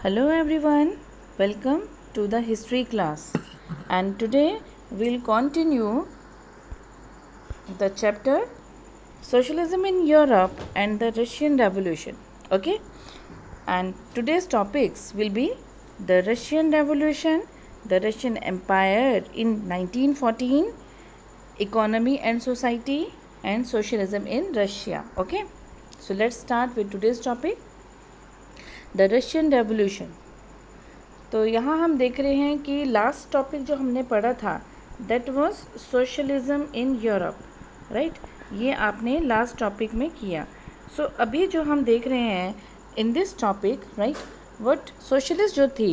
Hello everyone, welcome to the history class, and today we'll continue the chapter Socialism in Europe and the Russian Revolution. Okay, and today's topics will be the Russian Revolution, the Russian Empire in 1914, economy and society, and socialism in Russia. Okay, so let's start with today's topic, the Russian Revolution. तो यहाँ हम देख रहे हैं कि last topic जो हमने पढ़ा था that was socialism in Europe, right. ये आपने लास्ट टॉपिक में किया। सो अभी जो हम देख रहे हैं in this topic, right, what socialist जो थी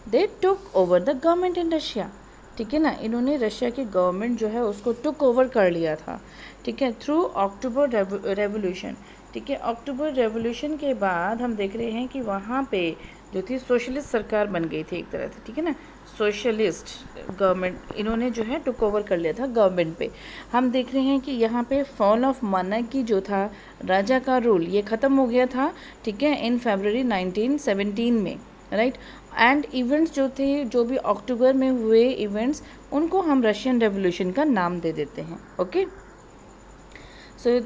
they took over the government in Russia, ठीक है ना। इन्होंने रशिया की गवर्नमेंट जो है उसको टुक ओवर कर लिया था, ठीक है, थ्रू अक्टूबर रेवोल्यूशन, ठीक है। अक्टूबर रेवोल्यूशन के बाद हम देख रहे हैं कि वहाँ पे जो थी सोशलिस्ट सरकार बन गई थी एक तरह से, ठीक है ना। सोशलिस्ट गवर्नमेंट इन्होंने जो है टुक ओवर कर लिया था गवर्नमेंट पे। हम देख रहे हैं कि यहाँ पे फॉल ऑफ मोनार्की जो था, राजा का रूल, ये ख़त्म हो गया था, ठीक है, इन फरवरी 1917 में, राइट। एंड इवेंट्स जो थे, जो भी अक्टूबर में हुए इवेंट्स, उनको हम रशियन रेवोल्यूशन का नाम दे देते हैं। Okay, so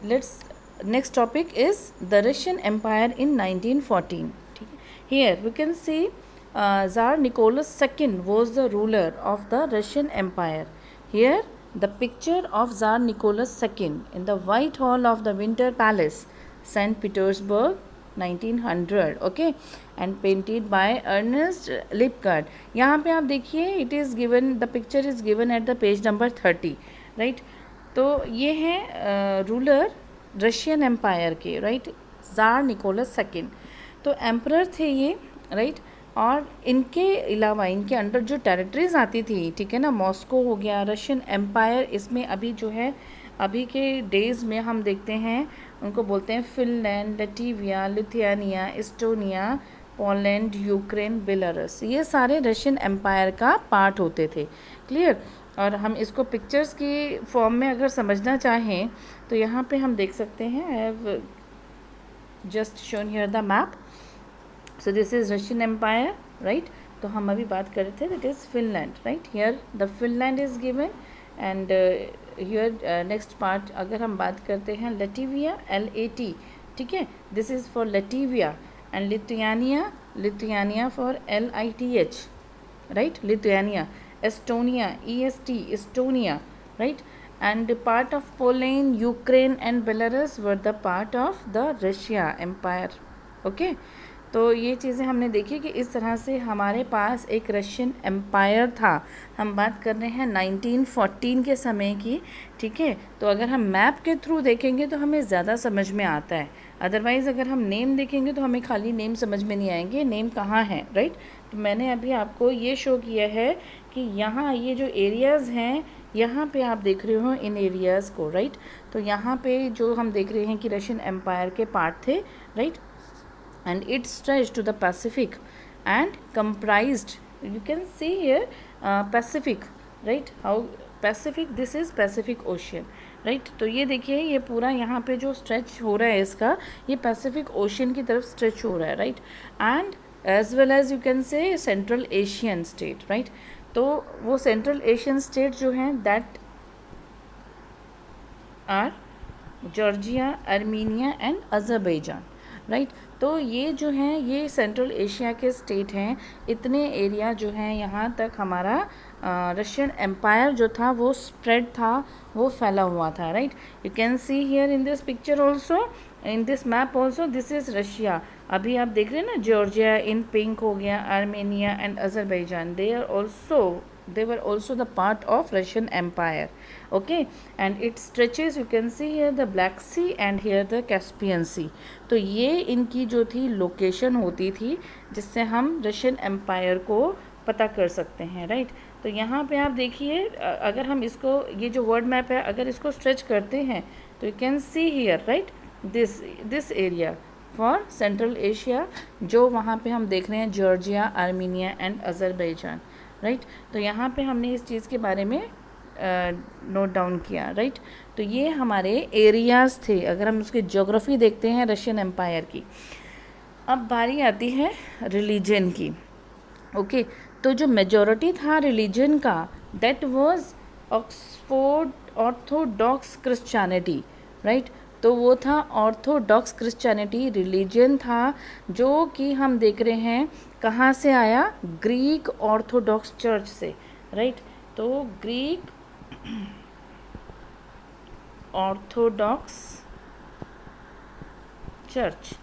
let's next topic is the Russian empire in 1914। Here we can see Tsar Nicholas II was the ruler of the Russian Empire. Here the picture of Tsar Nicholas II in the White Hall of the Winter Palace, St. Petersburg, 1900, okay, and painted by Ernest Lipgard. यहाँ पे आप देखिए it is given, the picture is given at the page number 30, right। तो ये है ruler Russian empire के, right, ज़ार Nicholas II। तो emperor थे ये, राइट। और इनके अलावा इनके अंडर जो टेरिटरीज आती थी, ठीक है ना, मॉस्को हो गया, रशियन एम्पायर, इसमें अभी जो है अभी के डेज़ में हम देखते हैं उनको बोलते हैं Finland, Latvia, Lithuania, Estonia, Poland, Ukraine, Belarus, ये सारे रशियन एम्पायर का पार्ट होते थे। क्लियर। और हम इसको पिक्चर्स की फॉर्म में अगर समझना चाहें तो यहाँ पे हम देख सकते हैं, I have just shown here the map. So this is Russian empire, right. तो हम अभी बात कर रहे थे that is Finland, right. Here the Finland is given and here next part अगर हम बात करते हैं लटीविया, LAT, ठीक है, this is for Latvia. And Lithuania, Lithuania for LITH, right, Lithuania. Estonia, EST, Estonia, right. And part of Poland, Ukraine and Belarus were the part of the Russia Empire. Okay, तो ये चीज़ें हमने देखी कि इस तरह से हमारे पास एक रशियन एम्पायर था। हम बात कर रहे हैं 1914 के समय की, ठीक है। तो अगर हम मैप के थ्रू देखेंगे तो हमें ज़्यादा समझ में आता है, अदरवाइज़ अगर हम नेम देखेंगे तो हमें खाली नेम समझ में नहीं आएंगे, नेम कहाँ है, राइट। तो मैंने अभी आपको ये शो किया है कि यहाँ ये जो एरियाज़ हैं, यहाँ पे आप देख रहे हो इन एरियाज़ को, राइट। तो यहाँ पे जो हम देख रहे हैं कि रशियन एम्पायर के पार्ट थे, right, and it stretched to the Pacific and comprised, you can see here Pacific, right, how Pacific, this is Pacific Ocean, right। तो ये देखिए ये पूरा यहाँ पे जो स्ट्रेच हो रहा है इसका, ये पैसिफिक ओशियन की तरफ स्ट्रेच हो रहा है, right. And as well as you can say central Asian state, right. तो वो सेंट्रल एशियन स्टेट जो हैं that are Georgia, Armenia and Azerbaijan, right. तो ये जो हैं ये सेंट्रल एशिया के स्टेट हैं। इतने एरिया जो हैं यहाँ तक हमारा रशियन एम्पायर जो था वो स्प्रेड था, वो फैला हुआ था, right. You can see here in this picture also, in this map also, this is Russia. अभी आप देख रहे हैं ना, जॉर्जिया इन पिंक हो गया, Armenia and Azerbaijan, they were also the part of Russian Empire, okay, and it stretches, you can see here the Black Sea and here the Caspian Sea। तो ये इनकी जो थी लोकेशन होती थी जिससे हम रशियन एम्पायर को पता कर सकते हैं, राइट। तो यहाँ पे आप देखिए अगर हम इसको, ये जो वर्ड मैप है, अगर इसको स्ट्रेच करते हैं तो you can see here, right, this area for central Asia, जो वहाँ पे हम देख रहे हैं Georgia, Armenia and Azerbaijan, right. तो यहाँ पे हमने इस चीज़ के बारे में नोट डाउन किया, राइट। तो ये हमारे एरियाज़ थे। अगर हम उसकी ज्योग्राफी देखते हैं रशियन एम्पायर की, अब बारी आती है रिलीजन की। ओके, तो जो मेजॉरिटी था रिलीजन का, that was Oxford Orthodox Christianity, right. तो वो था ऑर्थोडॉक्स क्रिश्चियनिटी, रिलीजन था जो कि हम देख रहे हैं कहाँ से आया, ग्रीक ऑर्थोडॉक्स चर्च से, राइट। तो ग्रीक ऑर्थोडॉक्स चर्च,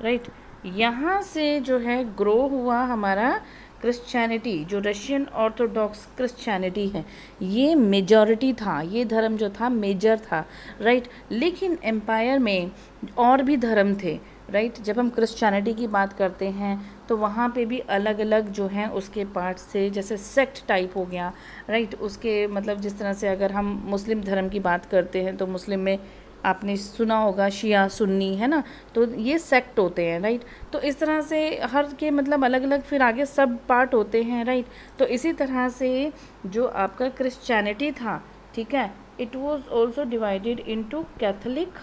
राइट, यहाँ से जो है ग्रो हुआ हमारा क्रिश्चियनिटी, जो रशियन ऑर्थोडॉक्स क्रिश्चियनिटी है, ये मेजॉरिटी था, ये धर्म जो था मेजर था, राइट। लेकिन एम्पायर में और भी धर्म थे, राइट। जब हम क्रिश्चियनिटी की बात करते हैं तो वहाँ पे भी अलग अलग जो हैं उसके पार्ट्स थे, जैसे सेक्ट टाइप हो गया, राइट। उसके मतलब जिस तरह से अगर हम मुस्लिम धर्म की बात करते हैं तो मुस्लिम में आपने सुना होगा शिया सुन्नी, है ना, तो ये सेक्ट होते हैं, राइट। तो इस तरह से हर के मतलब अलग अलग फिर आगे सब पार्ट होते हैं, राइट। तो इसी तरह से जो आपका क्रिश्चियनिटी था, ठीक है, it was also divided into Catholic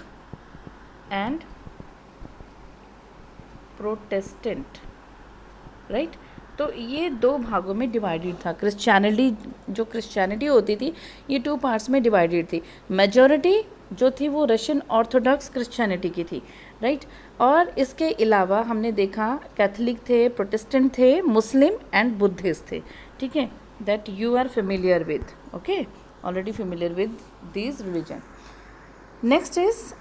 and Protestant, right. तो ये दो भागों में डिवाइडेड था। क्रिश्चियनिटी होती थी ये टू पार्ट्स में डिवाइडेड थी। मेजॉरिटी जो थी वो रशियन ऑर्थोडॉक्स क्रिश्चियनिटी की थी, राइट। और इसके अलावा हमने देखा कैथोलिक थे, प्रोटेस्टेंट थे, मुस्लिम एंड बुद्धिस्ट थे, ठीक है, that you are familiar with, okay, already familiar with this religion. Next is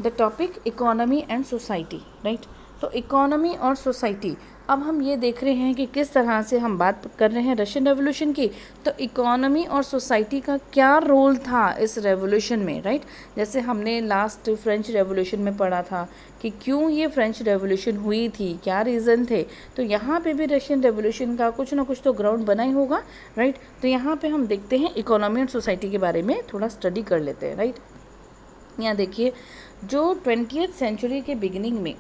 the topic economy and society, right. तो इकोनॉमी और सोसाइटी, अब हम ये देख रहे हैं कि किस तरह से हम बात कर रहे हैं रशियन रेवोल्यूशन की, तो इकोनॉमी और सोसाइटी का क्या रोल था इस रेवोल्यूशन में, राइट। जैसे हमने लास्ट फ्रेंच रेवोल्यूशन में पढ़ा था कि क्यों ये फ्रेंच रेवोल्यूशन हुई थी, क्या रीज़न थे, तो यहाँ पे भी रशियन रेवोल्यूशन का कुछ ना कुछ तो ग्राउंड बना ही होगा, राइट। तो यहाँ पे हम देखते हैं इकोनॉमी और सोसाइटी के बारे में थोड़ा स्टडी कर लेते हैं, राइट। यहाँ देखिए, जो 20th सेंचुरी के बिगिनिंग में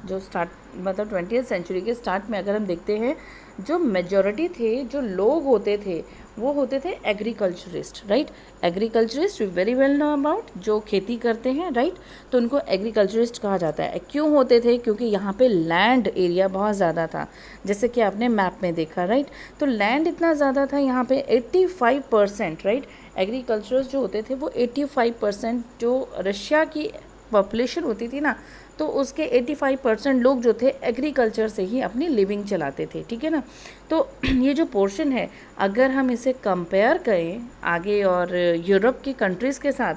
जो स्टार्ट मतलब 20th सेंचुरी के स्टार्ट में अगर हम देखते हैं, जो मेजॉरिटी थे, जो लोग होते थे, वो होते थे agriculturist, right. Agriculturist very well know about, जो खेती करते हैं, राइट। तो उनको एग्रीकल्चरिस्ट कहा जाता है। क्यों होते थे? क्योंकि यहाँ पे लैंड एरिया बहुत ज़्यादा था, जैसे कि आपने मैप में देखा, राइट। तो लैंड इतना ज़्यादा था यहाँ पे 85%, राइट। एग्रीकल्चरर्स जो होते थे वो 85%, जो रशिया की पॉपुलेशन होती थी ना, तो उसके 85% लोग जो थे एग्रीकल्चर से ही अपनी लिविंग चलाते थे, ठीक है ना। तो ये जो पोर्शन है, अगर हम इसे कंपेयर करें आगे और यूरोप की कंट्रीज़ के साथ,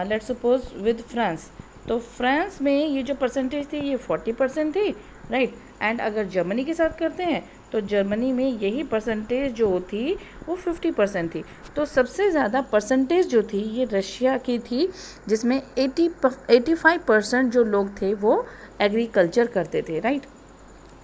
लेट्स सपोज विद फ्रांस, तो फ्रांस में ये जो परसेंटेज थी ये 40% थी, राइट। एंड अगर जर्मनी के साथ करते हैं तो जर्मनी में यही परसेंटेज जो थी वो 50% थी। तो सबसे ज़्यादा परसेंटेज जो थी ये रशिया की थी, जिसमें 85% जो लोग थे वो एग्रीकल्चर करते थे, राइट।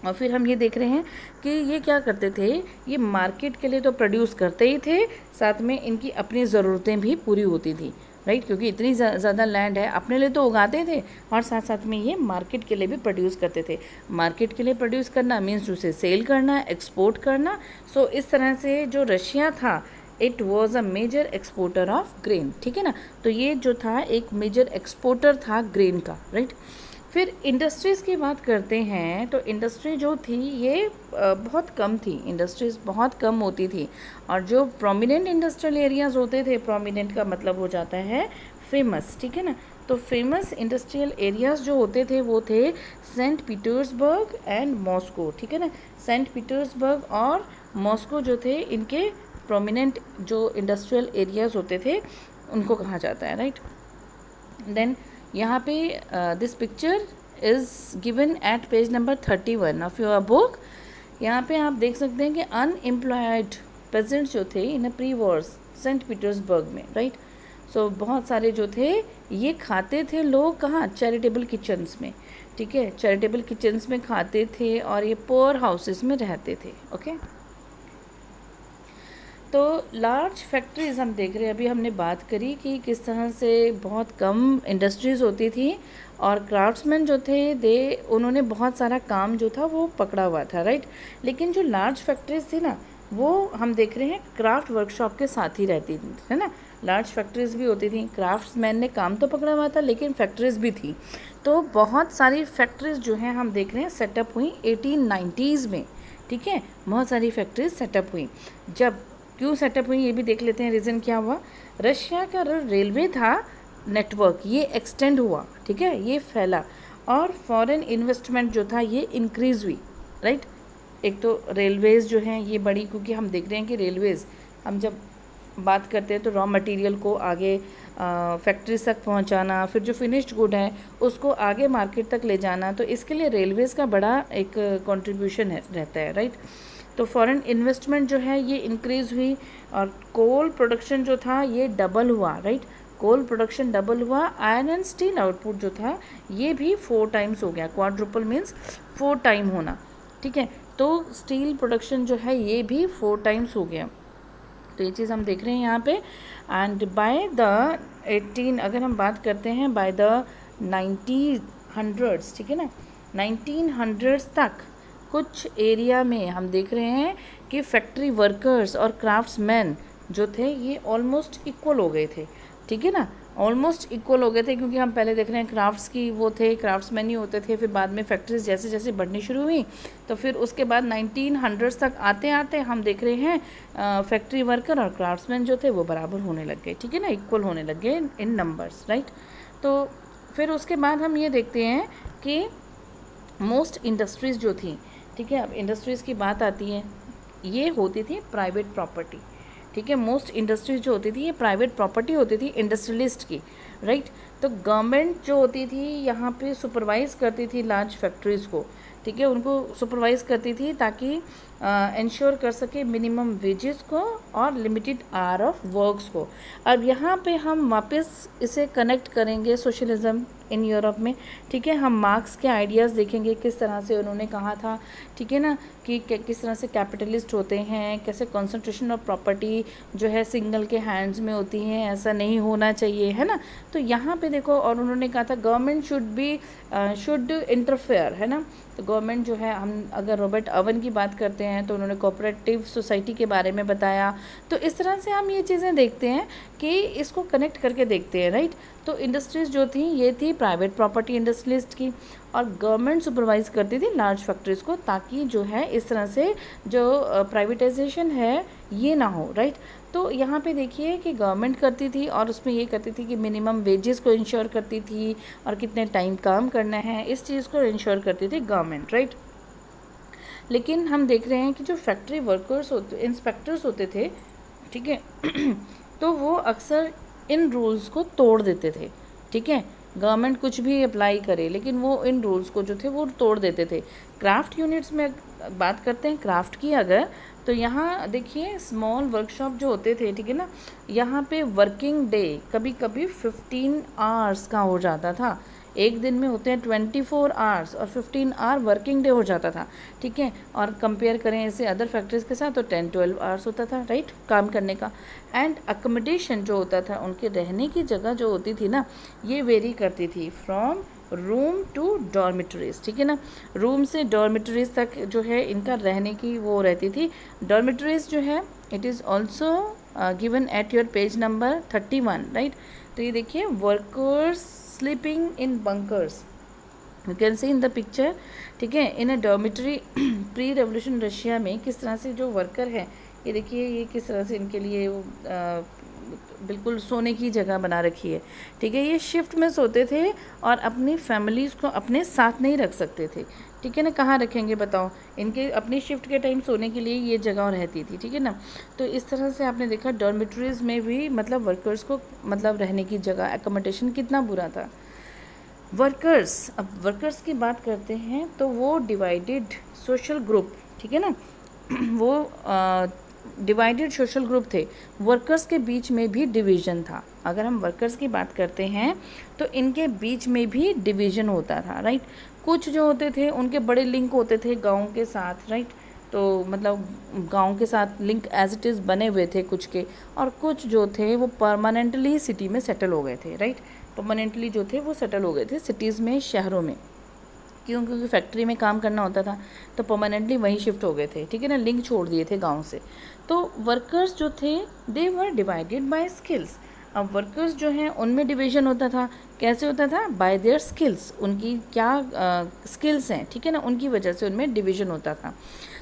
और फिर हम ये देख रहे हैं कि ये क्या करते थे, ये मार्केट के लिए तो प्रोड्यूस करते ही थे, साथ में इनकी अपनी ज़रूरतें भी पूरी होती थी, राइट। क्योंकि इतनी ज़्यादा लैंड है, अपने लिए तो उगाते थे और साथ साथ में ये मार्केट के लिए भी प्रोड्यूस करते थे। मार्केट के लिए प्रोड्यूस करना मीन्स उसे सेल करना, एक्सपोर्ट करना। सो इस तरह से जो रशिया था, it was a major exporter of grain, ठीक है ना। तो ये जो था एक मेजर एक्सपोर्टर था ग्रेन का, राइट। फिर इंडस्ट्रीज़ की बात करते हैं, तो इंडस्ट्री जो थी ये बहुत कम थी, इंडस्ट्रीज़ बहुत कम होती थी। और जो प्रोमिनेंट इंडस्ट्रियल एरियाज़ होते थे, प्रोमिनेंट का मतलब हो जाता है फेमस, ठीक है ना। तो फेमस इंडस्ट्रियल एरियाज़ जो होते थे वो थे सेंट पीटर्सबर्ग एंड मॉस्को, ठीक है ना। सेंट पीटर्सबर्ग और मॉस्को जो थे, इनके प्रोमिनेंट जो इंडस्ट्रियल एरियाज़ होते थे उनको कहा जाता है, राइट। देन यहाँ पे this picture is given at page number 31 of your book. यहाँ पे आप देख सकते हैं कि अनएम्प्लॉयड पेजेंट्स जो थे in pre wars saint Petersburg में, राइट। सो बहुत सारे जो थे ये खाते थे लोग कहाँ, चैरिटेबल किचन्स में, ठीक है, चैरिटेबल किचन्स में खाते थे और ये पोअर हाउसेस में रहते थे, ओके। तो लार्ज फैक्ट्रीज़ हम देख रहे हैं, अभी हमने बात करी कि किस तरह से बहुत कम इंडस्ट्रीज़ होती थी और क्राफ्ट्समैन जो थे उन्होंने बहुत सारा काम जो था वो पकड़ा हुआ था, राइट। लेकिन जो लार्ज फैक्ट्रीज़ थी ना, वो हम देख रहे हैं क्राफ्ट वर्कशॉप के साथ ही रहती थी, है ना। लार्ज फैक्ट्रीज भी होती थी। क्राफ्ट्समैन ने काम तो पकड़ा हुआ था लेकिन फैक्ट्रीज भी थी। तो बहुत सारी फैक्ट्रीज जो हैं हम देख रहे हैं सेटअप हुई 1890s में, ठीक है। बहुत सारी फैक्ट्रीज सेटअप हुई। जब क्यों सेटअप हुई ये भी देख लेते हैं, रीज़न क्या हुआ। रशिया का रेलवे था नेटवर्क, ये एक्सटेंड हुआ, ठीक है, ये फैला, और फॉरेन इन्वेस्टमेंट जो था ये इंक्रीज़ हुई, राइट। एक तो रेलवेज़ जो हैं ये बड़ी, क्योंकि हम देख रहे हैं कि रेलवेज़, हम जब बात करते हैं तो रॉ मटेरियल को आगे फैक्ट्रीज तक पहुंचाना, फिर जो फिनिश्ड गुड है उसको आगे मार्केट तक ले जाना, तो इसके लिए रेलवेज़ का बड़ा एक कंट्रीब्यूशन रहता है, राइट। तो फॉरेन इन्वेस्टमेंट जो है ये इंक्रीज़ हुई, और कोल प्रोडक्शन जो था ये डबल हुआ, राइट। कोल प्रोडक्शन डबल हुआ। आयरन एंड स्टील आउटपुट जो था ये भी 4 टाइम्स हो गया। क्वाड्रुपल मीन्स 4 टाइम होना, ठीक है। तो स्टील प्रोडक्शन जो है ये भी 4 टाइम्स हो गया। तो ये चीज़ हम देख रहे हैं यहाँ पे। एंड बाय द 18, अगर हम बात करते हैं बाय द 1900s, ठीक है ना, 1900s तक कुछ एरिया में हम देख रहे हैं कि फैक्ट्री वर्कर्स और क्राफ्ट्समैन जो थे ये ऑलमोस्ट इक्वल हो गए थे, ठीक है ना, ऑलमोस्ट इक्वल हो गए थे। क्योंकि हम पहले देख रहे हैं क्राफ्ट्स की वो थे, क्राफ्ट्समैन ही होते थे, फिर बाद में फैक्ट्रीज जैसे जैसे बढ़नी शुरू हुई, तो फिर उसके बाद 1900s तक आते आते हम देख रहे हैं फैक्ट्री वर्कर और क्राफ्ट्समैन जो थे वो बराबर होने लग गए, ठीक है ना, इक्वल होने लग गए इन नंबर्स, राइट। तो फिर उसके बाद हम ये देखते हैं कि मोस्ट इंडस्ट्रीज़ जो थी, ठीक है, अब इंडस्ट्रीज़ की बात आती है, ये होती थी प्राइवेट प्रॉपर्टी, ठीक है। मोस्ट इंडस्ट्रीज जो होती थी ये प्राइवेट प्रॉपर्टी होती थी इंडस्ट्रियलिस्ट की, राइट। तो गवर्नमेंट जो होती थी यहाँ पे सुपरवाइज़ करती थी लार्ज फैक्ट्रीज़ को, ठीक है, उनको सुपरवाइज़ करती थी ताकि इंश्योर कर सके मिनिमम वेजेस को और लिमिटेड आवर ऑफ वर्क्स को। अब यहाँ पे हम वापस इसे कनेक्ट करेंगे सोशलिज्म इन यूरोप में, ठीक है। हम मार्क्स के आइडियाज़ देखेंगे किस तरह से उन्होंने कहा था, ठीक है ना, कि किस तरह से कैपिटलिस्ट होते हैं, कैसे कंसंट्रेशन ऑफ प्रॉपर्टी जो है सिंगल के हैंड्स में होती है, ऐसा नहीं होना चाहिए, है ना। तो यहाँ पे देखो, और उन्होंने कहा था गवर्नमेंट शुड इंटरफेयर, है ना। तो गवर्नमेंट जो है, हम अगर रॉबर्ट ओवन की बात करते हैं तो उन्होंने कोऑपरेटिव सोसाइटी के बारे में बताया। तो इस तरह से हम ये चीज़ें देखते हैं कि इसको कनेक्ट करके देखते हैं, राइट। तो इंडस्ट्रीज़ जो थी ये थी प्राइवेट प्रॉपर्टी इंडस्ट्रियलिस्ट की, और गवर्नमेंट सुपरवाइज करती थी लार्ज फैक्ट्रीज़ को, ताकि जो है इस तरह से जो प्राइवेटाइजेशन है ये ना हो, राइट। तो यहाँ पे देखिए कि गवर्नमेंट करती थी, और उसमें ये करती थी कि मिनिमम वेजेस को इंश्योर करती थी, और कितने टाइम काम करना है इस चीज़ को इंश्योर करती थी गवर्नमेंट, राइट। लेकिन हम देख रहे हैं कि जो फैक्ट्री वर्कर्स होते, इंस्पेक्टर्स होते थे, ठीक है, तो वो अक्सर इन रूल्स को तोड़ देते थे, ठीक है। गवर्नमेंट कुछ भी अप्लाई करे लेकिन वो इन रूल्स को जो थे वो तोड़ देते थे। क्राफ्ट यूनिट्स में बात करते हैं क्राफ्ट की अगर, तो यहाँ देखिए स्मॉल वर्कशॉप जो होते थे, ठीक है ना, यहाँ पे वर्किंग डे कभी कभी 15 आवर्स का हो जाता था। एक दिन में होते हैं 24 आवर्स, और 15 आवर वर्किंग डे हो जाता था, ठीक है। और कंपेयर करें इसे अदर फैक्ट्रीज के साथ तो 10-12 आवर्स होता था, राइट, काम करने का। एंड अकोमोडेशन जो होता था, उनके रहने की जगह जो होती थी ना, ये वेरी करती थी फ्रॉम रूम टू डॉर्मिटरीज, ठीक है ना। रूम से डॉर्मिटरीज तक जो है इनका रहने की वो रहती थी। डॉर्मिटरीज जो है it is also given at your page number 31, right. तो ये देखिए workers sleeping in bunkers, you can see in the picture, ठीक है, इन अ डॉर्मिटरी। प्री रेवोल्यूशन रशिया में किस तरह से जो वर्कर है, ये देखिए ये किस तरह से इनके लिए बिल्कुल सोने की जगह बना रखी है, ठीक है। ये शिफ्ट में सोते थे और अपनी फैमिलीज़ को अपने साथ नहीं रख सकते थे, ठीक है ना। कहाँ रखेंगे बताओ, इनके अपनी शिफ्ट के टाइम सोने के लिए ये जगह रहती थी, ठीक है ना। तो इस तरह से आपने देखा डॉर्मिटरीज़ में भी मतलब वर्कर्स को मतलब रहने की जगह, एकोमोडेशन कितना बुरा था। वर्कर्स, अब वर्कर्स की बात करते हैं तो वो डिवाइडेड सोशल ग्रुप, ठीक है ना, वो डिवाइडेड सोशल ग्रुप थे। वर्कर्स के बीच में भी डिवीज़न था। अगर हम वर्कर्स की बात करते हैं तो इनके बीच में भी डिवीज़न होता था, राइट। कुछ जो होते थे उनके बड़े लिंक होते थे गांव के साथ, राइट। तो मतलब गांव के साथ लिंक एज इट इज़ बने हुए थे कुछ के, और कुछ जो थे वो परमानेंटली सिटी में सेटल हो गए थे, राइट। परमानेंटली जो थे वो सेटल हो गए थे सिटीज़ में, शहरों में। क्योंकि फैक्ट्री में काम करना होता था तो परमानेंटली वहीं शिफ्ट हो गए थे, ठीक है ना, लिंक छोड़ दिए थे गांव से। तो वर्कर्स जो थे दे वर डिवाइडेड बाय स्किल्स। अब वर्कर्स जो हैं उनमें डिवीज़न होता था, कैसे होता था? बाय देयर स्किल्स, उनकी क्या स्किल्स हैं, ठीक है ना, उनकी वजह से उनमें डिवीज़न होता था।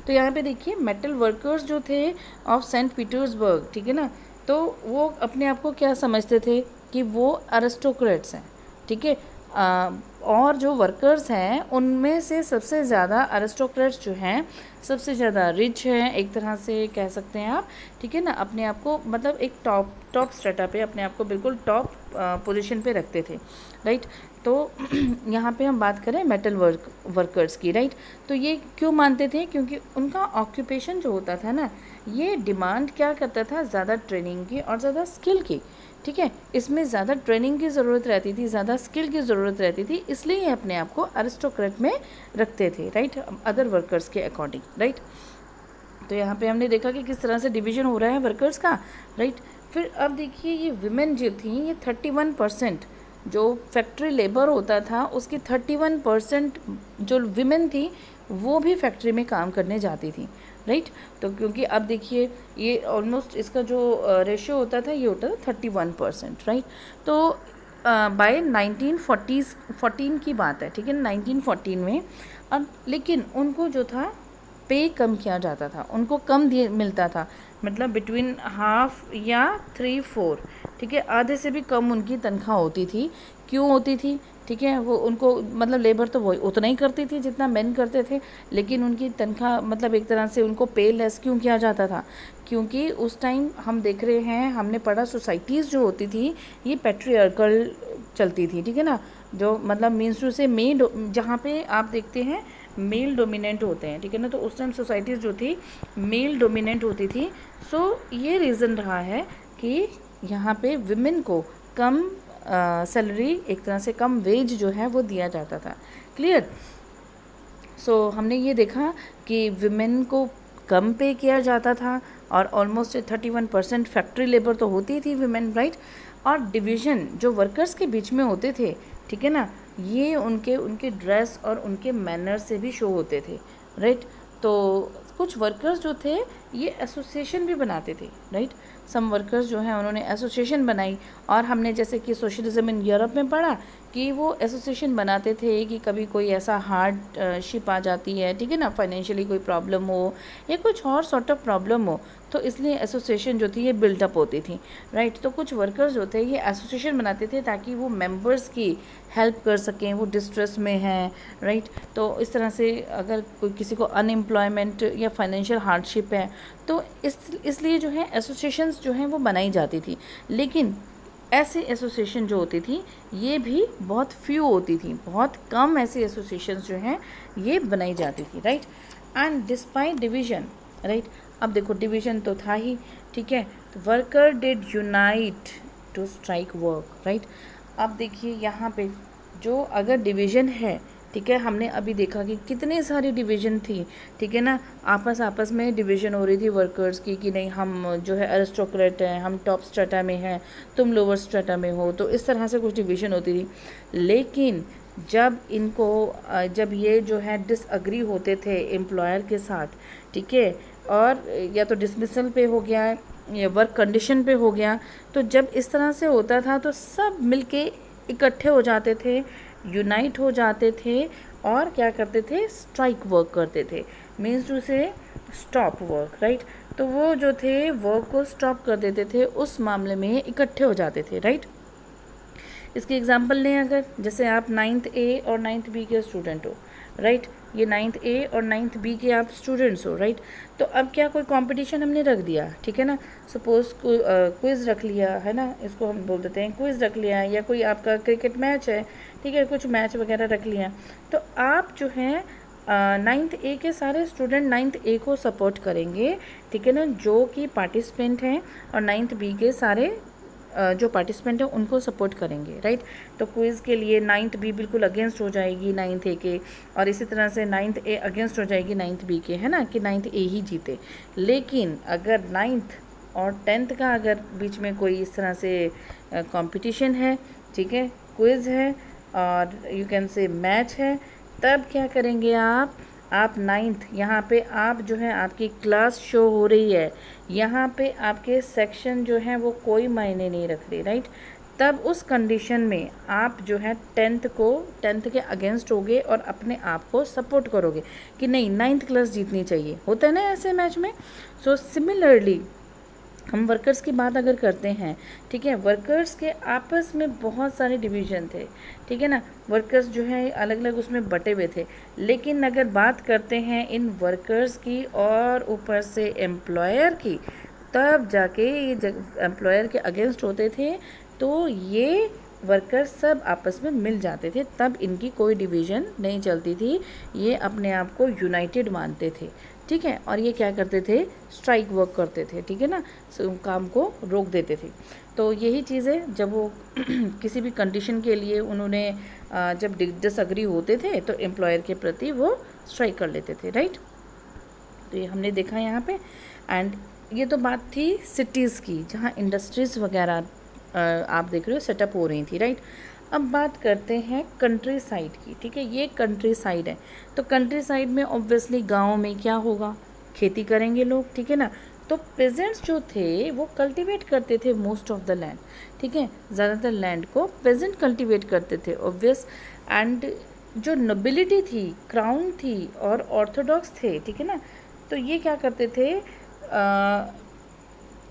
तो यहाँ पे देखिए मेटल वर्कर्स जो थे ऑफ सेंट पीटर्सबर्ग, ठीक है ना, तो वो अपने आप को क्या समझते थे कि वो अरिस्टोक्रेट्स हैं, ठीक है। और जो वर्कर्स हैं उनमें से सबसे ज़्यादा अरिस्टोक्रेट्स जो हैं सबसे ज़्यादा रिच हैं, एक तरह से कह सकते हैं आप, ठीक है ना, अपने आप को मतलब एक टॉप स्ट्रेटा पे अपने आप को बिल्कुल टॉप पोजीशन पे रखते थे, राइट। तो यहाँ पे हम बात करें मेटल वर्कर्स की, राइट। तो ये क्यों मानते थे? क्योंकि उनका ऑक्यूपेशन जो होता था ना, ये डिमांड क्या करता था? ज़्यादा ट्रेनिंग की और ज़्यादा स्किल की, ठीक है। इसमें ज़्यादा ट्रेनिंग की ज़रूरत रहती थी, ज़्यादा स्किल की ज़रूरत रहती थी, इसलिए ये अपने आप को अरिस्टोक्रेट में रखते थे, राइट, अदर वर्कर्स के अकॉर्डिंग, राइट। तो यहाँ पे हमने देखा कि किस तरह से डिवीज़न हो रहा है वर्कर्स का, राइट। फिर अब देखिए ये विमेन जो थी, ये 31% जो फैक्ट्री लेबर होता था उसकी 31% जो विमेन थी वो भी फैक्ट्री में काम करने जाती थी, राइट। तो क्योंकि अब देखिए ये ऑलमोस्ट इसका जो रेशियो होता था ये होता था 31%, राइट। तो बाय 1914 की बात है, ठीक है, 1914 में। अब लेकिन उनको जो था पे कम किया जाता था, उनको कम दिए मिलता था, मतलब बिटवीन हाफ या 3/4, ठीक है, आधे से भी कम उनकी तनख्वाह होती थी। क्यों होती थी? ठीक है, वो उनको मतलब लेबर तो वही उतना ही करती थी जितना मेन करते थे, लेकिन उनकी तनख्वाह मतलब एक तरह से उनको पे लेस क्यों किया जाता था? क्योंकि उस टाइम हम देख रहे हैं, हमने पढ़ा सोसाइटीज़ जो होती थी ये पैट्रियार्कल चलती थी, ठीक है ना, जो मतलब मीन्स टू से मेन जहाँ पे आप देखते हैं मेल डोमिनेंट होते हैं, ठीक है ना, तो उस टाइम सोसाइटीज़ जो थी मेल डोमिनेंट होती थी। सो ये रीज़न रहा है कि यहाँ पे विमेन को कम सैलरी, एक तरह से कम वेज जो है वो दिया जाता था। क्लियर? सो हमने ये देखा कि विमेन को कम पे किया जाता था और ऑलमोस्ट 31% फैक्ट्री लेबर तो होती थी विमेन, राइट। और डिवीज़न जो वर्कर्स के बीच में होते थे, ठीक है ना, ये उनके ड्रेस और उनके मैनर से भी शो होते थे, राइट। तो कुछ वर्कर्स जो थे ये एसोसिएशन भी बनाते थे, राइट। सम वर्कर्स जो हैं उन्होंने एसोसिएशन बनाई, और हमने जैसे कि सोशलिज्म इन यूरोप में पढ़ा कि वो एसोसिएशन बनाते थे कि कभी कोई ऐसा हार्डशिप आ जाती है, ठीक है ना, फाइनेंशियली कोई प्रॉब्लम हो या कुछ और सॉर्ट ऑफ प्रॉब्लम हो, तो इसलिए एसोसिएशन जो थी ये बिल्डअप होती थी, राइट। तो कुछ वर्कर्स जो थे ये एसोसिएशन बनाते थे ताकि वो मेंबर्स की हेल्प कर सकें, वो डिस्ट्रेस में हैं, राइट। तो इस तरह से अगर कोई किसी को अनएम्प्लॉयमेंट या फाइनेंशियल हार्डशिप है तो इसलिए जो है एसोसिएशंस जो हैं वो बनाई जाती थी। लेकिन ऐसे एसोसिएशन जो होती थी ये भी बहुत फ्यू होती थी, बहुत कम ऐसी एसोसिएशंस जो हैं ये बनाई जाती थी, right. And despite division, right. अब देखो डिवीज़न तो था ही, ठीक है, तो worker did unite to strike work, right. अब देखिए यहाँ पे जो अगर डिवीज़न है, ठीक है, हमने अभी देखा कि कितने सारी डिवीज़न थी, ठीक है ना, आपस में डिवीज़न हो रही थी वर्कर्स की कि नहीं हम जो है अरिस्टोक्रेट हैं, हम टॉप स्ट्रेटा में हैं, तुम लोअर स्ट्रेटा में हो, तो इस तरह से कुछ डिवीज़न होती थी। लेकिन जब ये जो है डिसअग्री होते थे एम्प्लॉयर के साथ, ठीक है, और या तो डिसमिसल पे हो गया या वर्क कंडीशन पे हो गया, तो जब इस तरह से होता था तो सब मिलके इकट्ठे हो जाते थे, यूनाइट हो जाते थे और क्या करते थे? स्ट्राइक वर्क करते थे, मीन्स टू से स्टॉप वर्क, राइट। तो वो जो थे वर्क को स्टॉप कर देते थे, उस मामले में इकट्ठे हो जाते थे, राइट। इसकी एग्जांपल लें, अगर जैसे आप 9th A और 9th B के स्टूडेंट हो, राइट, ये 9th A और 9th B के आप स्टूडेंट्स हो, राइट। तो अब क्या कोई कंपटीशन हमने रख दिया, ठीक है ना, सपोज क्विज़ रख लिया है ना, इसको हम बोल देते हैं क्विज़ रख लिया, या कोई आपका क्रिकेट मैच है, ठीक है, कुछ मैच वगैरह रख लिया, तो आप जो है 9th A के सारे स्टूडेंट 9th A को सपोर्ट करेंगे, ठीक है ना, जो कि पार्टिसिपेंट हैं, और 9th B के सारे जो पार्टिसिपेंट हैं उनको सपोर्ट करेंगे, राइट। तो क्विज़ के लिए 9th B बिल्कुल अगेंस्ट हो जाएगी 9th A के, और इसी तरह से 9th A अगेंस्ट हो जाएगी 9th B के, है ना, कि 9th A ही जीते। लेकिन अगर 9th और 10th का अगर बीच में कोई इस तरह से कंपटीशन है, ठीक है, क्विज़ है और यू कैन से मैच है, तब क्या करेंगे आप? आप 9th, यहाँ पे आप जो है आपकी क्लास शो हो रही है, यहाँ पे आपके सेक्शन जो है वो कोई मायने नहीं रख रही, राइट। तब उस कंडीशन में आप जो है 10th के अगेंस्ट होगे और अपने आप को सपोर्ट करोगे कि नहीं 9th क्लास जीतनी चाहिए, होता है ना ऐसे मैच में। सो सिमिलरली हम वर्कर्स की बात अगर करते हैं, ठीक है, वर्कर्स के आपस में बहुत सारे डिवीज़न थे, ठीक है ना, वर्कर्स जो है अलग अलग उसमें बटे हुए थे। लेकिन अगर बात करते हैं इन वर्कर्स की और ऊपर से एम्प्लॉयर की, तब जाके ये एम्प्लॉयर के अगेंस्ट होते थे, तो ये वर्कर्स सब आपस में मिल जाते थे, तब इनकी कोई डिवीज़न नहीं चलती थी, ये अपने आप को यूनाइटेड मानते थे, ठीक है। और ये क्या करते थे, स्ट्राइक वर्क करते थे, ठीक है ना, काम को रोक देते थे। तो यही चीज़ है, जब वो किसी भी कंडीशन के लिए उन्होंने जब डिसएग्री होते थे तो एम्प्लॉयर के प्रति वो स्ट्राइक कर लेते थे, राइट। तो ये हमने देखा यहाँ पे। एंड ये तो बात थी सिटीज़ की, जहाँ इंडस्ट्रीज़ वगैरह आप देख रहे हो सेटअप हो रही थी, राइट। अब बात करते हैं कंट्री साइड की, ठीक है, ये कंट्री साइड है। तो कंट्री साइड में ऑब्वियसली गांव में क्या होगा, खेती करेंगे लोग, ठीक है ना। तो पेजेंट्स जो थे वो कल्टीवेट करते थे मोस्ट ऑफ द लैंड, ठीक है, ज़्यादातर लैंड को पेजेंट कल्टीवेट करते थे, ऑब्वियस। एंड जो नोबिलिटी थी, क्राउन थी और ऑर्थोडॉक्स थे, ठीक है ना, तो ये क्या करते थे,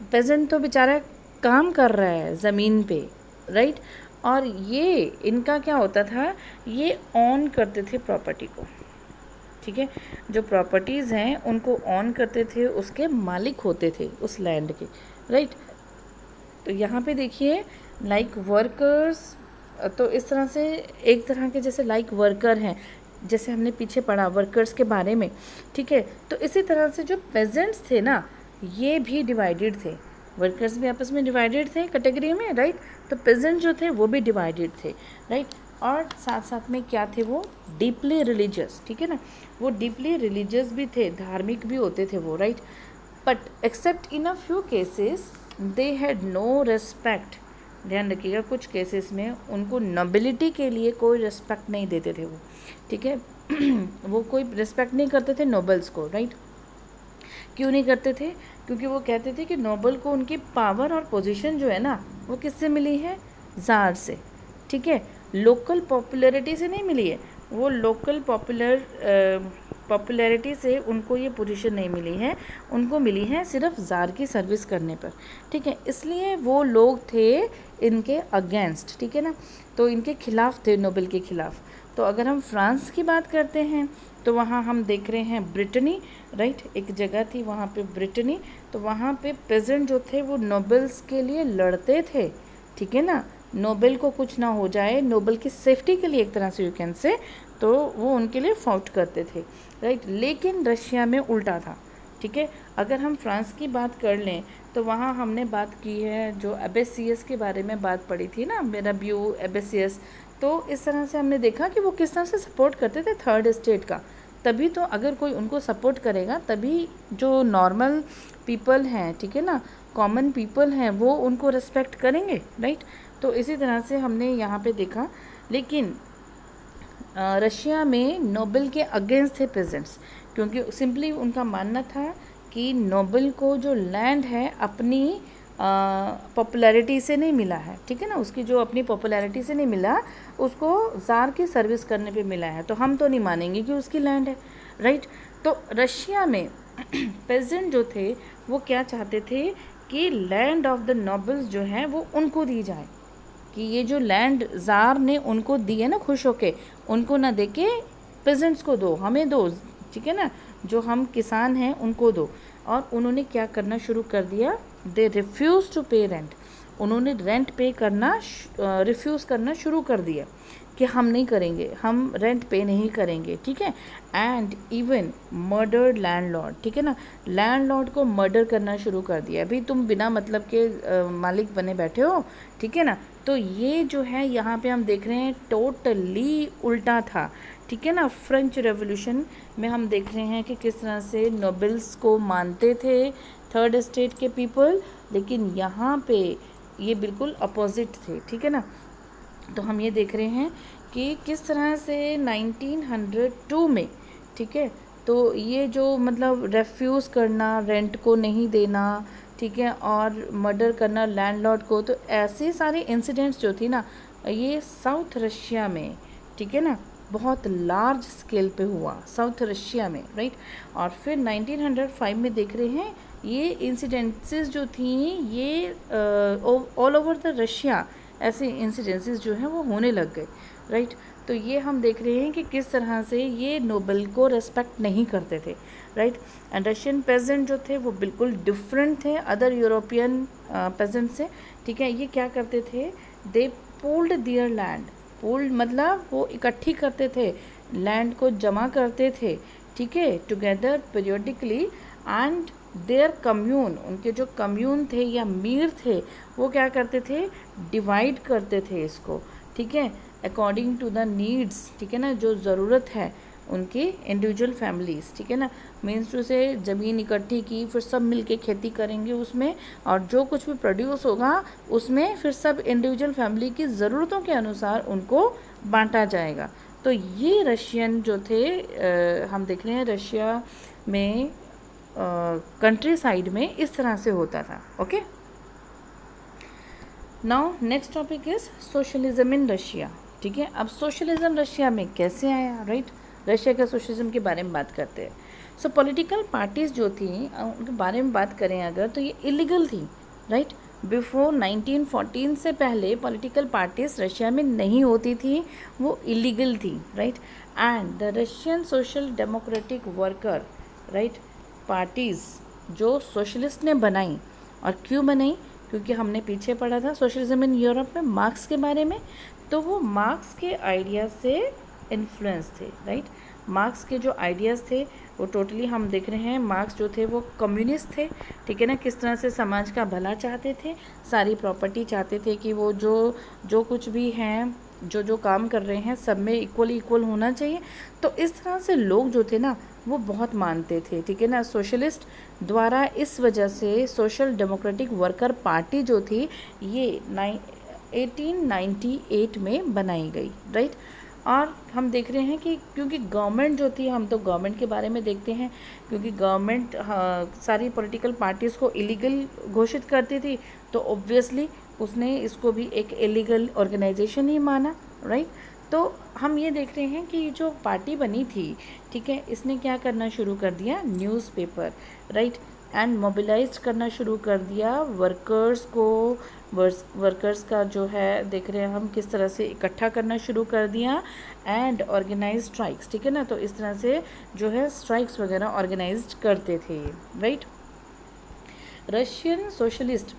पेजेंट तो बेचारा काम कर रहा है ज़मीन पे, राइट, और ये इनका क्या होता था, ये ऑन करते थे प्रॉपर्टी को, ठीक है, जो प्रॉपर्टीज़ हैं उनको ऑन करते थे, उसके मालिक होते थे उस लैंड के, राइट। तो यहाँ पे देखिए लाइक वर्कर्स, तो इस तरह से एक तरह के जैसे लाइक वर्कर हैं, जैसे हमने पीछे पढ़ा वर्कर्स के बारे में, ठीक है। तो इसी तरह से जो पेजेंट्स थे ना, ये भी डिवाइडेड थे, वर्कर्स भी आपस में डिवाइडेड थे कैटेगरी में, राइट। तो पेजेंट जो थे वो भी डिवाइडेड थे, राइट। और साथ साथ में क्या थे, वो डीपली रिलीजियस, ठीक है ना, वो डीपली रिलीजियस भी थे, धार्मिक भी होते थे वो, right. But except in a few cases they had no respect, ध्यान रखिएगा, कुछ केसेस में उनको नोबिलिटी के लिए कोई रेस्पेक्ट नहीं देते थे वो, ठीक है। वो कोई रेस्पेक्ट नहीं करते थे नोबल्स को, राइट। क्यों नहीं करते थे, क्योंकि वो कहते थे कि नोबल को उनकी पावर और पोजीशन जो है ना वो किससे मिली है, ज़ार से, ठीक है, लोकल पॉपुलैरिटी से नहीं मिली है, वो लोकल पॉपुलैरिटी से उनको ये पोजीशन नहीं मिली है, उनको मिली है सिर्फ ज़ार की सर्विस करने पर, ठीक है। इसलिए वो लोग थे इनके अगेंस्ट, ठीक है ना, तो इनके खिलाफ थे, नोबल के खिलाफ। तो अगर हम फ्रांस की बात करते हैं तो वहाँ हम देख रहे हैं ब्रिटनी, राइट, एक जगह थी वहाँ पे ब्रिटनी, तो वहाँ पे पेजेंट जो थे वो नोबल्स के लिए लड़ते थे, ठीक है ना, नोबल को कुछ ना हो जाए, नोबल की सेफ्टी के लिए एक तरह से यू कैन से, तो वो उनके लिए फाउट करते थे, राइट। लेकिन रशिया में उल्टा था, ठीक है। अगर हम फ्रांस की बात कर लें तो वहाँ हमने बात की है, जो एबेसियस के बारे में बात पड़ी थी ना, मिराबियो, एबेसियस, तो इस तरह से हमने देखा कि वो किस तरह से सपोर्ट करते थे थर्ड स्टेट का। तभी तो अगर कोई उनको सपोर्ट करेगा तभी जो नॉर्मल पीपल हैं, ठीक है ना, कॉमन पीपल हैं, वो उनको रिस्पेक्ट करेंगे, राइट। तो इसी तरह से हमने यहाँ पे देखा। लेकिन रशिया में नोबल के अगेंस्ट थे पेजेंट्स, क्योंकि सिंपली उनका मानना था कि नोबल को जो लैंड है अपनी पॉपुलैरिटी से नहीं मिला है, ठीक है ना, उसकी जो अपनी पॉपुलैरिटी से नहीं मिला, उसको ज़ार की सर्विस करने पे मिला है, तो हम तो नहीं मानेंगे कि उसकी लैंड है, राइट। तो रशिया में पेजेंट जो थे वो क्या चाहते थे कि लैंड ऑफ द नोबल्स जो है वो उनको दी जाए, कि ये जो लैंड ज़ार ने उनको दी है ना, खुश होके, उनको ना दे के पेजेंट्स को दो, हमें दो, ठीक है ना, जो हम किसान हैं उनको दो। और उन्होंने क्या करना शुरू कर दिया, दे रिफ्यूज़ टू पे रेंट, उन्होंने रेंट पे करना रिफ्यूज़ करना शुरू कर दिया कि हम नहीं करेंगे, हम रेंट पे नहीं करेंगे, ठीक है। एंड इवन मर्डर्ड लैंडलॉर्ड, ठीक है ना, लैंडलॉर्ड को मर्डर करना शुरू कर दिया, अभी तुम बिना मतलब के मालिक बने बैठे हो, ठीक है ना। तो ये जो है यहाँ पे हम देख रहे हैं टोटली उल्टा था, ठीक है ना। फ्रेंच रेवोल्यूशन में हम देख रहे हैं कि किस तरह से नोबल्स को मानते थे थर्ड स्टेट के पीपल, लेकिन यहाँ पे ये बिल्कुल अपोजिट थे, ठीक है ना। तो हम ये देख रहे हैं कि किस तरह से 1902 में, ठीक है, तो ये जो मतलब रेफ्यूज़ करना, रेंट को नहीं देना, ठीक है, और मर्डर करना लैंडलॉर्ड को, तो ऐसे सारे इंसिडेंट्स जो थी ना ये साउथ रशिया में, ठीक है ना, बहुत लार्ज स्केल पे हुआ साउथ रशिया में, राइट। और फिर 1905 में देख रहे हैं ये इंसिडेंसेस जो थी ये ऑल ओवर द रशिया ऐसे इंसिडेंसेस जो हैं वो होने लग गए, राइट। तो ये हम देख रहे हैं कि किस तरह से ये नोबेल को रेस्पेक्ट नहीं करते थे, राइट। एंड रशियन पेजेंट जो थे वो बिल्कुल डिफरेंट थे अदर यूरोपियन पेजेंट से, ठीक है। ये क्या करते थे, दे पूल्ड देयर लैंड, पूल्ड मतलब वो इकट्ठी करते थे, लैंड को जमा करते थे, ठीक है, together periodically. And their commune, उनके जो कम्यून थे या मीर थे वो क्या करते थे, डिवाइड करते थे इसको, ठीक है, अकॉर्डिंग टू द नीड्स, ठीक है ना, जो ज़रूरत है उनकी इंडिविजुअल फैमिलीज़, ठीक है ना। मीन्स टू से ज़मीन इकट्ठी की, फिर सब मिलके खेती करेंगे उसमें, और जो कुछ भी प्रोड्यूस होगा उसमें फिर सब इंडिविजुअल फैमिली की ज़रूरतों के अनुसार उनको बांटा जाएगा। तो ये रशियन जो थे हम देख रहे हैं रशिया में कंट्री साइड में इस तरह से होता था, okay. Now next topic is socialism in Russia, ठीक है। अब सोशलिज्म रशिया में कैसे आया, राइट, रशिया के सोशलिज्म के बारे में बात करते हैं। सो पॉलिटिकल पार्टीज़ जो थी उनके बारे में बात करें अगर, तो ये इलीगल थी, राइट। बिफोर 1914 से पहले पॉलिटिकल पार्टीज़ रशिया में नहीं होती थी, वो इलीगल थी, right. And the Russian social democratic worker, right, parties जो सोशलिस्ट ने बनाई, और क्यों बनाई, क्योंकि हमने पीछे पढ़ा था सोशलिज्म इन यूरोप में मार्क्स के बारे में, तो वो मार्क्स के आइडियाज़ से इन्फ्लुएंस थे, राइट। मार्क्स के जो आइडियाज़ थे वो टोटली हम देख रहे हैं, मार्क्स जो थे वो कम्युनिस्ट थे, ठीक है ना, किस तरह से समाज का भला चाहते थे, सारी प्रॉपर्टी चाहते थे कि वो जो कुछ भी हैं, जो काम कर रहे हैं सब में इक्वल होना चाहिए। तो इस तरह से लोग जो थे ना वो बहुत मानते थे, ठीक है ना, सोशलिस्ट द्वारा। इस वजह से सोशल डेमोक्रेटिक वर्कर पार्टी जो थी ये 1898 में बनाई गई, राइट। और हम देख रहे हैं कि क्योंकि गवर्नमेंट जो थी, हम तो गवर्नमेंट के बारे में देखते हैं, क्योंकि गवर्नमेंट सारी पॉलिटिकल पार्टीज़ को इलीगल घोषित करती थी, तो ऑब्वियसली उसने इसको भी एक इलीगल ऑर्गेनाइजेशन ही माना, राइट। तो हम ये देख रहे हैं कि ये जो पार्टी बनी थी, ठीक है, इसने क्या करना शुरू कर दिया, न्यूज़पेपर, राइट, एंड मोबिलाइज करना शुरू कर दिया वर्कर्स को, वर्कर्स का जो है देख रहे हैं हम किस तरह से इकट्ठा करना शुरू कर दिया, एंड ऑर्गेनाइज स्ट्राइक्स, ठीक है ना, तो इस तरह से जो है स्ट्राइक्स वगैरह ऑर्गेनाइज करते थे, राइट। रशियन सोशलिस्ट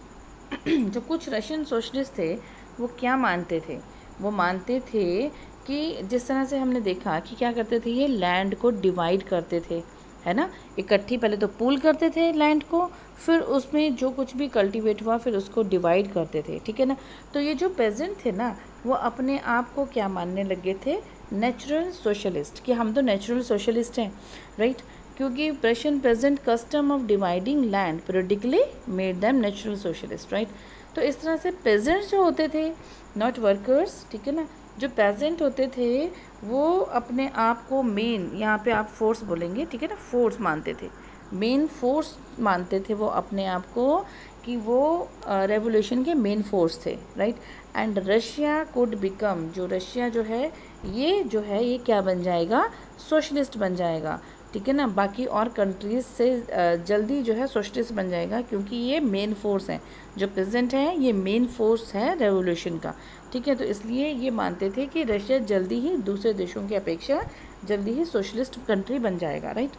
जो कुछ रशियन सोशलिस्ट थे वो क्या मानते थे, वो मानते थे कि जिस तरह से हमने देखा कि क्या करते थे, ये लैंड को डिवाइड करते थे, है ना, इकट्ठी पहले तो पूल करते थे लैंड को, फिर उसमें जो कुछ भी कल्टीवेट हुआ फिर उसको डिवाइड करते थे, ठीक है ना। तो ये जो पेजेंट थे ना वो अपने आप को क्या मानने लगे थे, नेचुरल सोशलिस्ट, कि हम तो नेचुरल सोशलिस्ट हैं, राइट, क्योंकि Russian present custom of dividing land periodically made them natural socialist, right. तो इस तरह से पेजेंट्स जो होते थे, नॉट वर्कर्स, ठीक है ना, जो पेजेंट होते थे वो अपने आप को मेन, यहाँ पे आप फोर्स बोलेंगे, ठीक है ना, फोर्स मानते थे, मेन फोर्स मानते थे वो अपने आप को, कि वो रेवोल्यूशन के मेन फोर्स थे, right. And Russia could become, जो रशिया जो है ये क्या बन जाएगा, सोशलिस्ट बन जाएगा, ठीक है ना, बाकी और कंट्रीज से जल्दी जो है सोशलिस्ट बन जाएगा, क्योंकि ये मेन फोर्स है, जो प्रेजेंट है ये मेन फोर्स है रेवोल्यूशन का, ठीक है। तो इसलिए ये मानते थे कि रशिया जल्दी ही दूसरे देशों की अपेक्षा जल्दी ही सोशलिस्ट कंट्री बन जाएगा, right.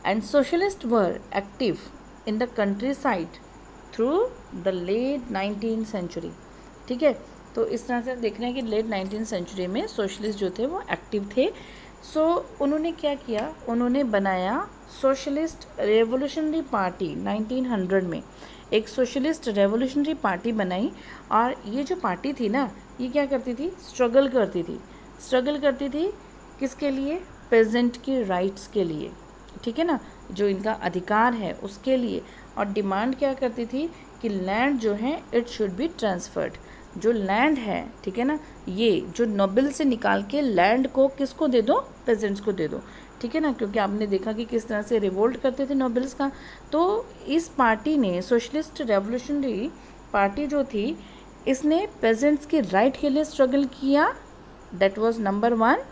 And socialist were active in the country side through the late 19th century, ठीक है। तो इस तरह से देख रहे हैं कि लेट 19th सेंचुरी में सोशलिस्ट जो थे वो एक्टिव थे। सो उन्होंने क्या किया, उन्होंने बनाया सोशलिस्ट रेवोल्यूशनरी पार्टी 1900 में, एक सोशलिस्ट रेवोल्यूशनरी पार्टी बनाई। और ये जो पार्टी थी ना ये क्या करती थी, स्ट्रगल करती थी किसके लिए, पेजेंट की राइट्स के लिए, ठीक है ना, जो इनका अधिकार है उसके लिए। और डिमांड क्या करती थी कि लैंड जो है इट शुड बी ट्रांसफर्ड, जो लैंड है, ठीक है ना, ये जो नोबल से निकाल के लैंड को किसको दे दो, पेजेंट्स को दे दो, ठीक है ना, क्योंकि आपने देखा कि किस तरह से रिवोल्ट करते थे नोबल्स का। तो इस पार्टी ने, सोशलिस्ट रेवोल्यूशनरी पार्टी जो थी, इसने पेजेंट्स के राइट के लिए स्ट्रगल किया, that was number 1।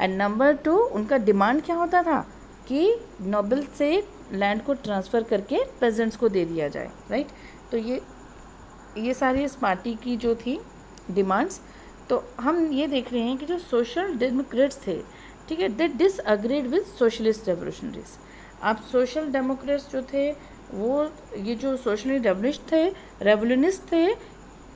And number 2, उनका डिमांड क्या होता था कि नोबल से लैंड को ट्रांसफ़र करके पेजेंट्स को दे दिया जाए, राइट। तो ये सारी इस पार्टी की जो थी डिमांड्स। तो हम ये देख रहे हैं कि जो सोशल डेमोक्रेट्स थे, ठीक है, दे डिसअग्रीड विद सोशलिस्ट रेवोल्यूशनरीज। अब सोशल डेमोक्रेट्स जो थे वो, ये जो सोशली रेवोल्यूनिस्ट थे,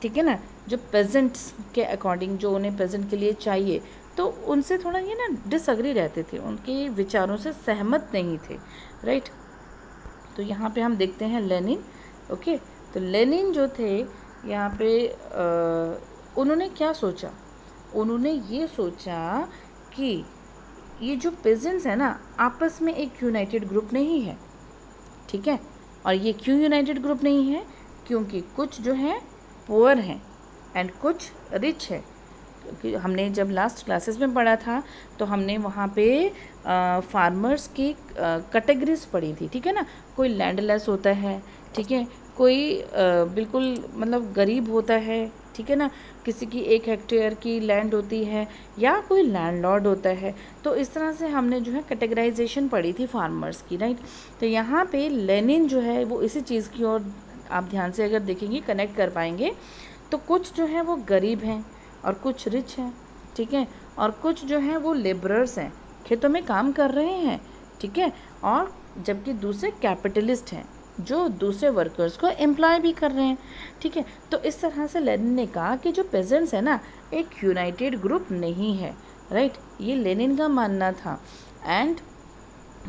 ठीक है ना, जो पेजेंट्स के अकॉर्डिंग, जो उन्हें पेजेंट के लिए चाहिए, तो उनसे थोड़ा ये ना डिसअग्री रहते थे, उनके विचारों से सहमत नहीं थे, राइट। तो यहाँ पे हम देखते हैं लेनिन। ओके, तो लेनिन जो थे यहाँ पे उन्होंने क्या सोचा, उन्होंने ये सोचा कि ये जो पेजेंट्स है ना, आपस में एक यूनाइटेड ग्रुप नहीं है, ठीक है। और ये क्यों यूनाइटेड ग्रुप नहीं है, क्योंकि कुछ जो है पुअर हैं एंड कुछ रिच है। क्योंकि हमने जब लास्ट क्लासेस में पढ़ा था तो हमने वहाँ पे फार्मर्स की कैटेगरीज पढ़ी थी, ठीक है ना। कोई लैंडलेस होता है, ठीक है, कोई बिल्कुल मतलब गरीब होता है, ठीक है ना, किसी की 1 हेक्टेयर की लैंड होती है, या कोई लैंडलॉर्ड होता है। तो इस तरह से हमने जो है कैटेगराइजेशन पढ़ी थी फार्मर्स की, राइट। तो यहाँ पे लेनिन जो है वो इसी चीज़ की ओर आप ध्यान से अगर देखेंगे, कनेक्ट कर पाएंगे, तो कुछ जो है वो गरीब हैं और कुछ रिच हैं, ठीक है, और कुछ जो है वो लेबरर्स हैं, खेतों में काम कर रहे हैं, ठीक है, और जबकि दूसरे कैपिटलिस्ट हैं जो दूसरे वर्कर्स को एम्प्लॉय भी कर रहे हैं, ठीक है। तो इस तरह से लेनिन ने कहा कि जो पेजेंट्स है ना, एक यूनाइटेड ग्रुप नहीं है, राइट। ये लेनिन का मानना था। एंड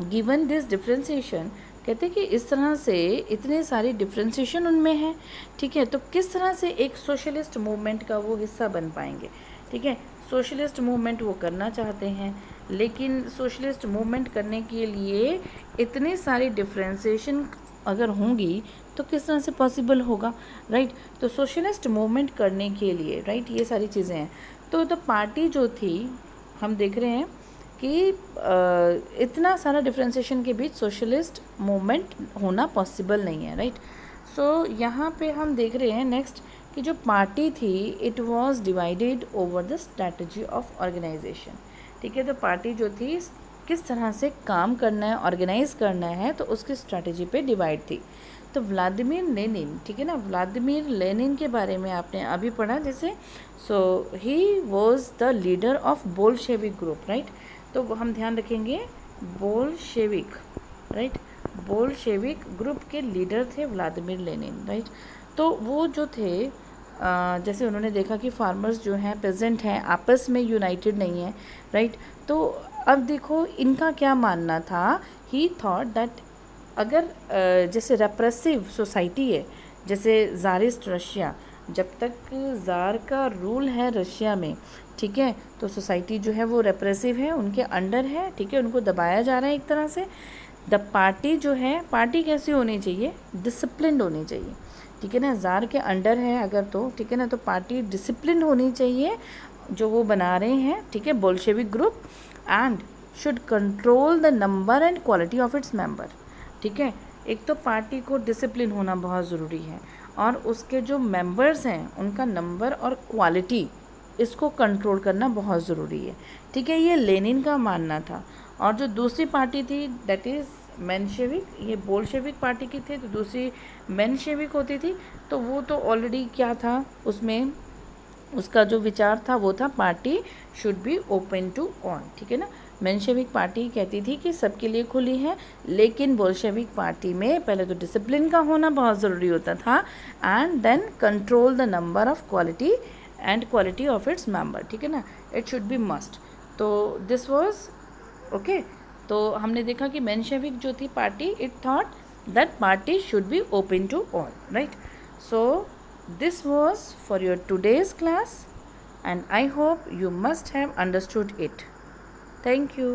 गिवन दिस डिफ्रेंसिएशन, कहते कि इस तरह से इतने सारे डिफ्रेंसिएशन उनमें है, ठीक है, तो किस तरह से एक सोशलिस्ट मूवमेंट का वो हिस्सा बन पाएंगे, ठीक है। सोशलिस्ट मूवमेंट वो करना चाहते हैं, लेकिन सोशलिस्ट मूवमेंट करने के लिए इतने सारे डिफ्रेंसिएशन अगर होंगी तो किस तरह से पॉसिबल होगा, राइट। तो सोशलिस्ट मूवमेंट करने के लिए, राइट, ये सारी चीज़ें हैं। तो पार्टी जो थी, हम देख रहे हैं कि इतना सारा डिफ्रेंसिएशन के बीच सोशलिस्ट मूवमेंट होना पॉसिबल नहीं है, राइट। सो यहाँ पे हम देख रहे हैं नेक्स्ट कि जो पार्टी थी, it was divided over the strategy of organisation, ठीक है। तो पार्टी जो थी किस तरह से काम करना है, ऑर्गेनाइज करना है, तो उसकी स्ट्रैटेजी पे डिवाइड थी। तो व्लादिमीर लेनिन, ठीक है ना, व्लादिमीर लेनिन के बारे में आपने अभी पढ़ा जैसे, so he was the leader of Bolshevik group, right. तो हम ध्यान रखेंगे बोल्शेविक, राइट, बोल्शेविक ग्रुप के लीडर थे व्लादिमीर लेनिन, राइट। तो वो जो थे जैसे उन्होंने देखा कि फार्मर्स जो हैं, पेजेंट हैं, आपस में यूनाइटेड नहीं है, राइट। तो अब देखो इनका क्या मानना था, ही थॉट दैट अगर जैसे रेप्रेसिव सोसाइटी है, जैसे ज़ारिस्ट रशिया, जब तक ज़ार का रूल है रशिया में, ठीक है, तो सोसाइटी जो है वो रेप्रेसिव है, उनके अंडर है, ठीक है, उनको दबाया जा रहा है एक तरह से। द पार्टी जो है, पार्टी कैसी होनी चाहिए, डिसिप्लिन्ड होनी चाहिए, ठीक है ना, ज़ार के अंडर है अगर, तो ठीक है ना, तो पार्टी डिसिप्लिन होनी चाहिए जो वो बना रहे हैं, ठीक है, Bolshevik group, and should control the number and quality of its member, ठीक है। एक तो पार्टी को डिसिप्लिन होना बहुत ज़रूरी है, और उसके जो मेंबर्स हैं उनका नंबर और क्वालिटी, इसको कंट्रोल करना बहुत ज़रूरी है, ठीक है। ये लेनिन का मानना था। और जो दूसरी पार्टी थी, दैट इज़ मेंशेविक, ये बोल्शेविक पार्टी की थी, तो दूसरी मेंशेविक होती थी। तो वो तो ऑलरेडी क्या था उसमें, उसका जो विचार था वो था party should be open to all, ठीक है ना। मेंशेविक पार्टी कहती थी कि सबके लिए खुली है, लेकिन बोल्शेविक पार्टी में पहले तो डिसिप्लिन का होना बहुत ज़रूरी होता था, and then control the number of quality and quality of its member, ठीक है ना, इट शुड बी मस्ट। तो दिस वाज ओके। तो हमने देखा कि मेंशेविक जो थी party, it thought that party should be open to all, right. So this was for your today's class, and I hope you must have understood it. Thank you.